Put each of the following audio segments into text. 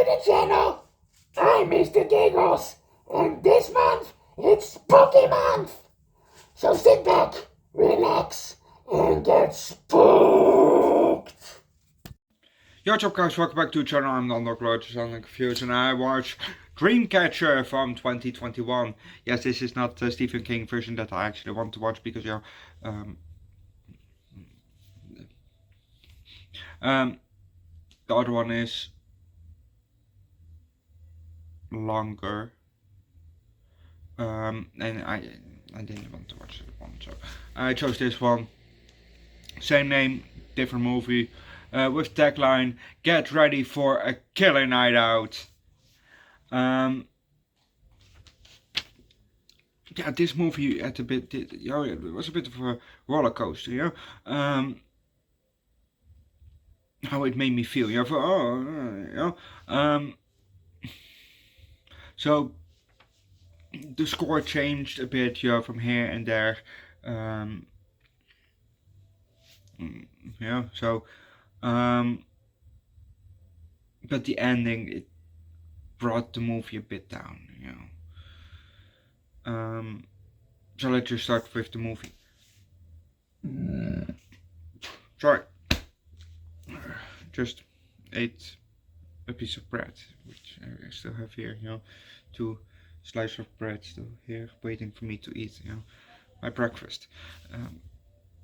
the channel. I'm Mr. Giggles, and this month it's Spooky Month. So sit back, relax, and get spooked. Yo, what's up guys, welcome back to the channel. I'm Underdog Reacts, I'm confused, and I watch Dreamcatcher from 2021. Yes, this is not the Stephen King version that I actually want to watch because, the other one is longer, and I didn't want to watch that one, so I chose this one. Same name, different movie, with tagline, "Get ready for a killer night out." Yeah, this movie had it was a bit of a roller coaster, how it made me feel, so the score changed a bit, from here and there, but the ending, it brought the movie a bit down, so let's just start with the movie. Sorry, just ate a piece of bread, which I still have here, 2 slices of bread still here, waiting for me to eat, my breakfast.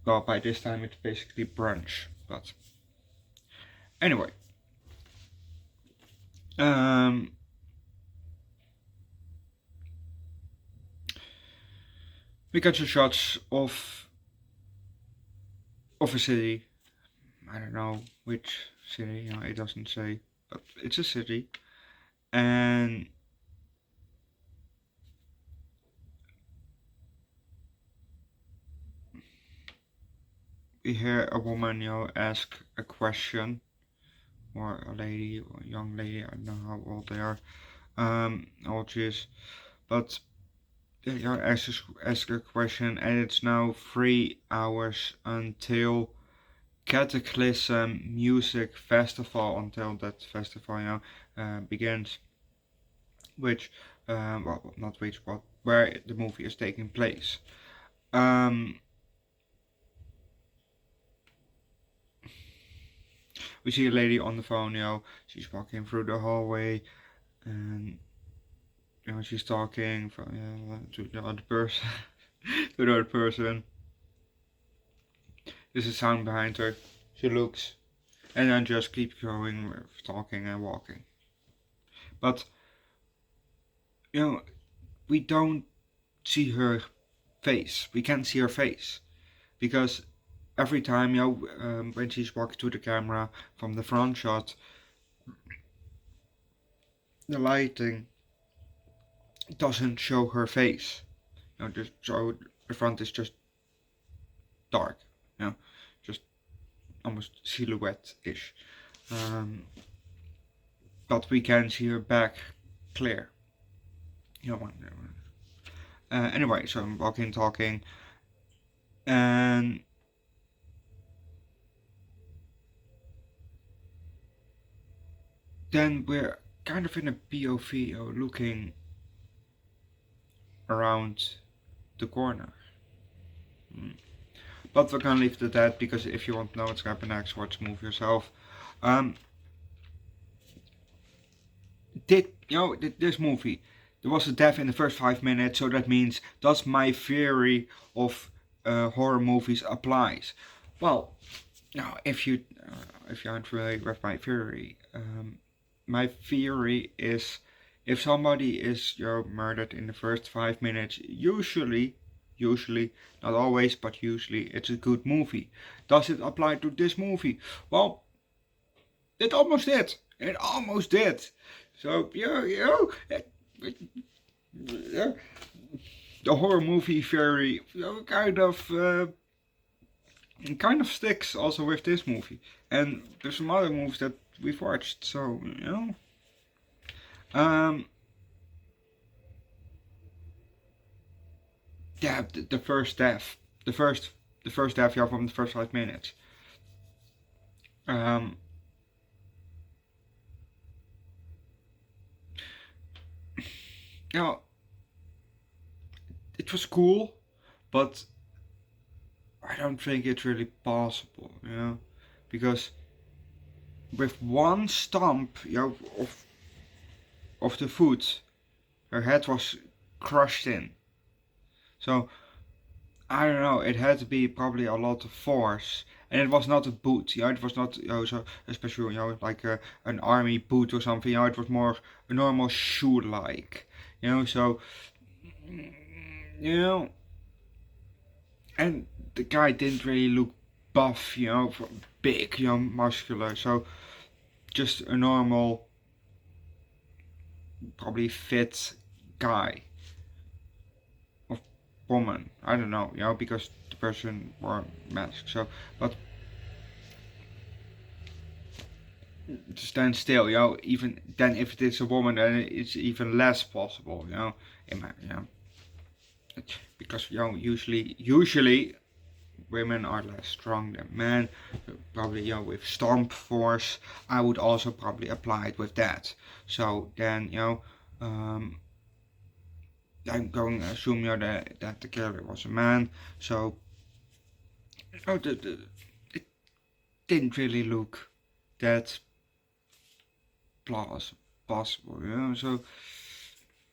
Well, by this time it's basically brunch, but anyway. We got some shots of a city. I don't know which city, it doesn't say, but it's a city, and we hear a woman, ask a question, or a lady, or a young lady, I don't know how old they are, how old she is, but ask a question, and it's now 3 hours until Cataclysm Music Festival, until that festival, begins, which, well, not which, but where the movie is taking place. We see a lady on the phone, she's walking through the hallway, and she's talking to the other person, to the other person. There's a sound behind her. She looks, and then just keeps going with talking and walking. But we don't see her face. We can't see her face because every time, when she's walking to the camera from the front shot, the lighting doesn't show her face. So the front is just dark, just almost silhouette-ish. But we can see her back clear. Anyway, so I'm walking, talking, and then we're kind of in a POV, looking around the corner. But we're gonna leave it at that, because if you want to know what's gonna happen next, watch the movie yourself. This movie, there was a death in the first 5 minutes, so that means, does my theory of horror movies applies? Well, now if you aren't familiar with my theory is, if somebody is murdered in the first 5 minutes, usually, not always, but usually, it's a good movie. Does it apply to this movie? Well, it almost did. So the horror movie theory kind of sticks also with this movie, and there's some other movies that we've watched. So yeah, the first death, from the first 5 minutes. you know, it was cool, but I don't think it's really possible, you know, because with one stomp, you know, of the foot, her head was crushed in. So I don't know. It had to be probably a lot of force, and it was not a boot. You know, it was not, you know, so especially, you know, like an army boot or something. You know, it was more a normal shoe like. You know, so you know, and the guy didn't really look buff. You know, big, you know, muscular. So just a normal, probably fit guy or woman. I don't know. You know, because the person wore a mask. So, but stand still, you know, even then if it is a woman, then it's even less possible, you know, in my, you know, because, you know, usually women are less strong than men, so probably, you know, with stomp force, I would also probably apply it with that, so then, you know, I'm going to assume, you know, that the killer was a man, so, you know, it didn't really look that possible, you know, so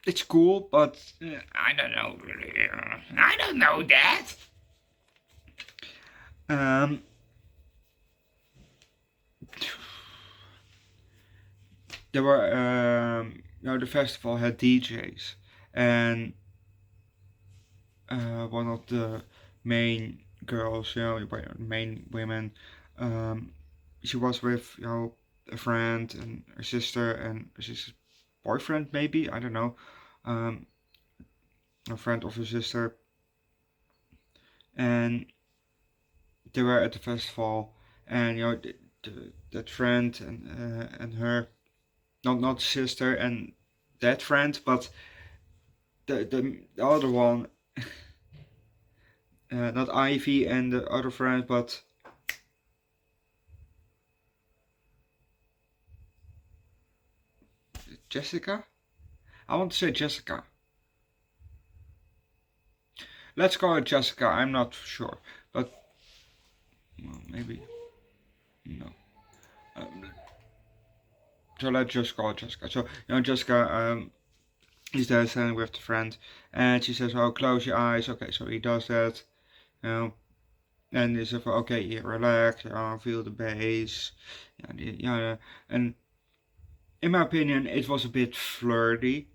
it's cool, but I don't know. I don't know that. Um, there were, you know, the festival had DJs, and one of the main girls, you know, main women, she was with, you know, a friend and her sister and her sister's boyfriend, maybe, I don't know, a friend of her sister, and they were at the festival, and you know, that friend and her, not sister and that friend, but the other one, not Ivy and the other friend, but Jessica. I want to say Jessica. Let's call it Jessica. I'm not sure, but well, maybe no. So let's just call it Jessica. So you know, Jessica is there standing with the friend, and she says, "Oh, close your eyes." Okay, so he does that. You know, and he says, "Okay, yeah, relax. Feel the bass." Yeah, and in my opinion, it was a bit flirty,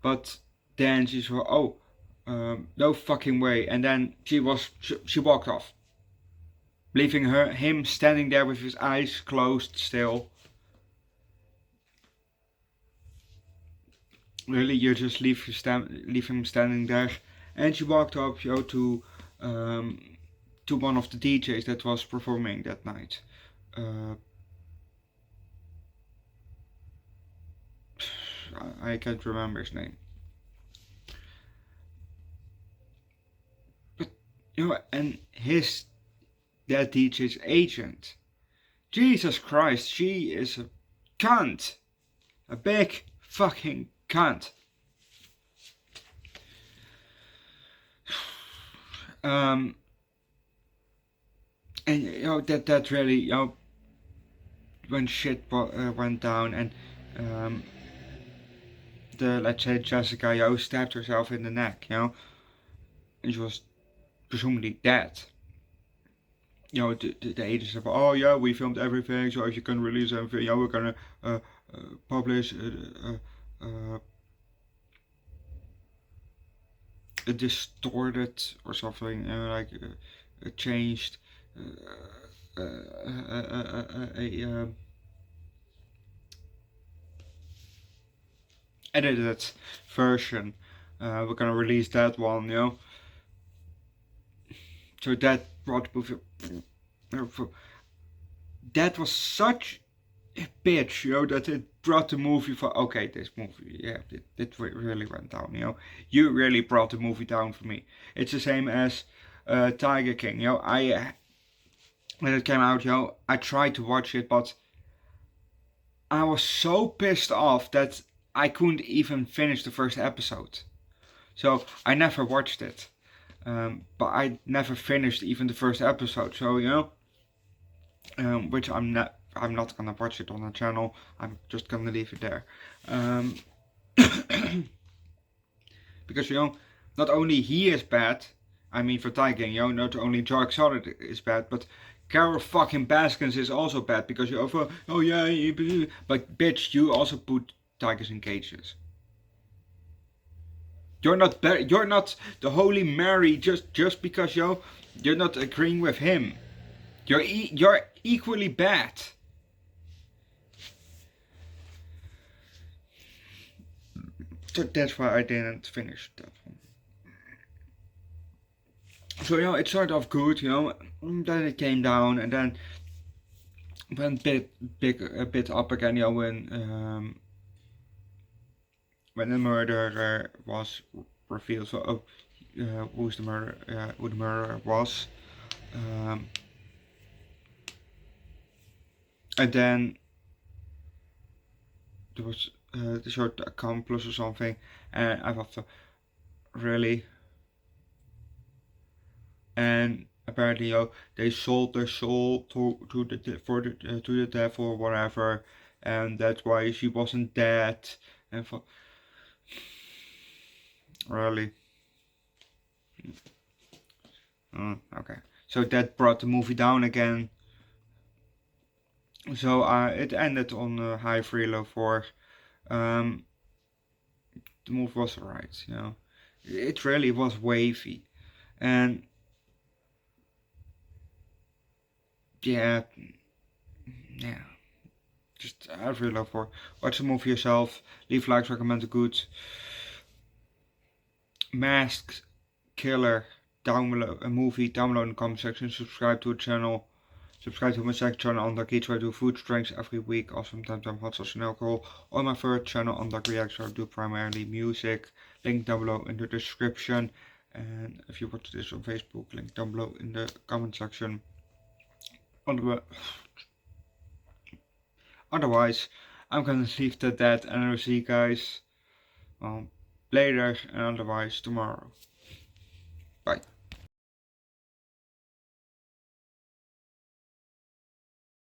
but then she said, "Oh, no fucking way," and then she walked off, leaving him standing there with his eyes closed still. Really, you just leave him standing there, and she walked up, you know, to one of the DJs that was performing that night. I can't remember his name. But you know, and that DJ's agent. Jesus Christ, she is a cunt. A big fucking cunt. And you know, that really, you know, when shit went down, and let's say Jessica, you know, stabbed herself in the neck, you know, and she was presumably dead. You know, the agents said, "Oh yeah, we filmed everything, so if you can release everything, you know, we're gonna publish a distorted or something, you know, like a changed edited version. We're gonna release that one, you know." So that brought the movie. That was such a bitch, you know, that it brought the movie for. Okay, this movie, yeah, it really went down, you know. You really brought the movie down for me. It's the same as Tiger King, you know. When it came out, you know, I tried to watch it, but I was so pissed off that I couldn't even finish the first episode. So I never watched it. But I never finished even the first episode. So, you know, which I'm not gonna watch it on the channel. I'm just gonna leave it there. Because, you know, not only he is bad, I mean for Tyking, you know, not only Dark Solid is bad, but Carol fucking Baskins is also bad because you over, oh yeah, but bitch, you also put tigers in cages. You're not you're not the Holy Mary just because you're not agreeing with him. You're equally bad. So that's why I didn't finish that one. So, you know, it started off good, you know, then it came down and then went a bit up again, you know, when the murderer was revealed. So, who the murderer was. And then there was the short accomplice or something, and I thought, really? And apparently, you know, they sold their soul to the devil or whatever, and that's why she wasn't dead. And for really, okay. So that brought the movie down again. So it ended on a high 3 low 4. The movie was alright, you know. It really was wavy, and yeah, just I really love for. Watch the movie yourself. Leave likes, recommend it good. Masked Killer, download a movie, download in the comment section. Subscribe to the channel. Subscribe to my second channel, Underdog Eats, where I do food strengths every week. Also, sometimes I'm hot sauce and alcohol. On my third channel, Underdog Reacts, where I do primarily music. Link down below in the description. And if you watch this on Facebook, link down below in the comment section. Otherwise, I'm gonna leave it at that, and I will see you guys later, and otherwise tomorrow. Bye.